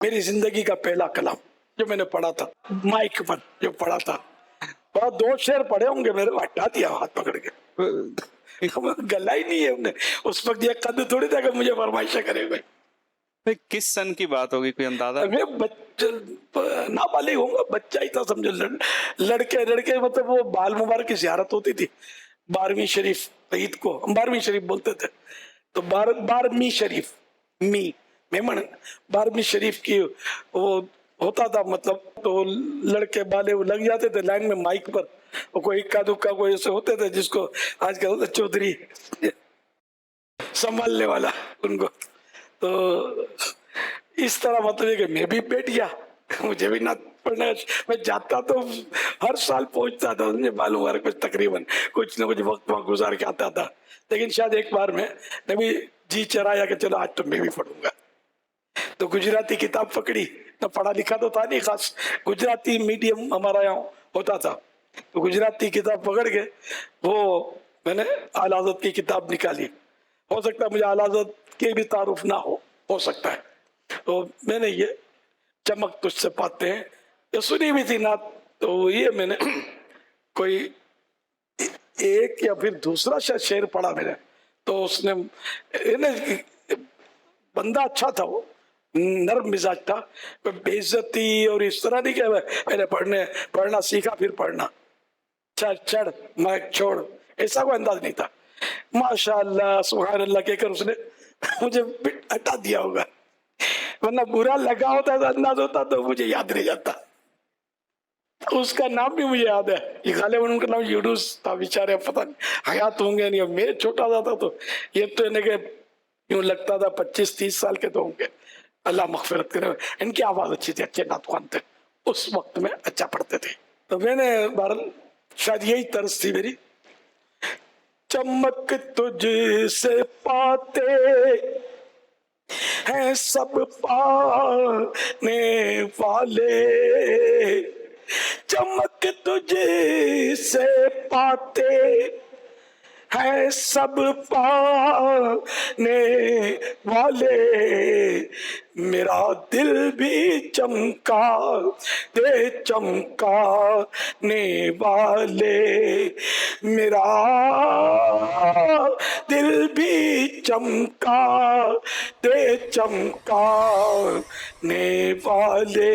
मेरी जिंदगी का पहला कलाम जो मैंने पढ़ा था, माइक पर जो पढ़ा था, और 2 शेर पढ़े होंगे मेरे, हटा दिया हाथ पकड़ के, गला ही नहीं है उन्हें। उस वक्त ये कद थोड़ी था कि मुझे फरमाइशें करेगा। किस सन की बात होगी, कोई अंदाजा? मैं नाबालिग होऊंगा, बच्चा ही था समझो। लड़के लड़के मतलब वो बाल मुबारक की ज़ियारत होती थी 12वीं शरीफ, ईद को हम 12वीं शरीफ बोलते थे, तो 12वीं शरीफ मेमन 12वीं शरीफ की वो होता था, मतलब तो लड़के बाले वो लग जाते थे लाइन में माइक पर, और कोई इक्का दुक्का कोई ऐसे होते थे जिसको आजकल होता चौधरी संभालने वाला उनको। तो इस तरह मतलब है कि मैं भी बैठ गया, मुझे भी ना पढ़ना। मैं जाता तो हर साल पहुंचता था, मुझे मालूम है कुछ तकरीबन कुछ ना कुछ वक्त वहाँ गुजार के आता था। लेकिन शायद एक बार में भी जी चराया कि चलो आज तो मैं भी पढ़ूंगा, तो गुजराती किताब पकड़ी। तो पढ़ा लिखा तो था नहीं खास, गुजराती मीडियम हमारा यहाँ होता था, तो गुजराती किताब पकड़ के वो मैंने आला हज़रत की किताब निकाली। हो सकता है मुझे आला हज़रत के भी तारुफ ना हो सकता है। तो मैंने ये चमक तुझसे पाते हैं ये सुनी भी थी ना, तो ये मैंने कोई एक या फिर दूसरा शायद शेर पढ़ा मैंने, तो उसने बंदा अच्छा था, वो नर्म मिजाज था, बेइज्जती और इस तरह नहीं कि मैंने पढ़ना सीखा फिर पढ़ना, चढ़ माइक छोड़, ऐसा कोई अंदाज नहीं था। माशाअल्लाह सुभान अल्लाह कहकर उसने मुझे हटा दिया होगा, वरना बुरा लगा होता तो अंदाज होता तो मुझे याद नहीं जाता। उसका नाम भी मुझे याद है, ये गालिबन उनका नाम यूनुस था, बेचारे पता नहीं हयात होंगे नहीं। मैं छोटा था तो ये तो इन्हें के यूं लगता था 25-30 साल के तो होंगे, अल्लाह मगफिरत करे। इनकी आवाज अच्छी थी, अच्छे नातवान थे, उस वक्त में अच्छा पढ़ते थे। तो मैंने बहरहाल शायद यही तर्ज थी मेरी, चमक तुझसे पाते हैं सब पाने वाले, चमक तुझसे पाते हैं सब पाने वाले, मेरा दिल भी चमका दे चमकाने वाले, मेरा दिल भी चमका दे चमकाने वाले।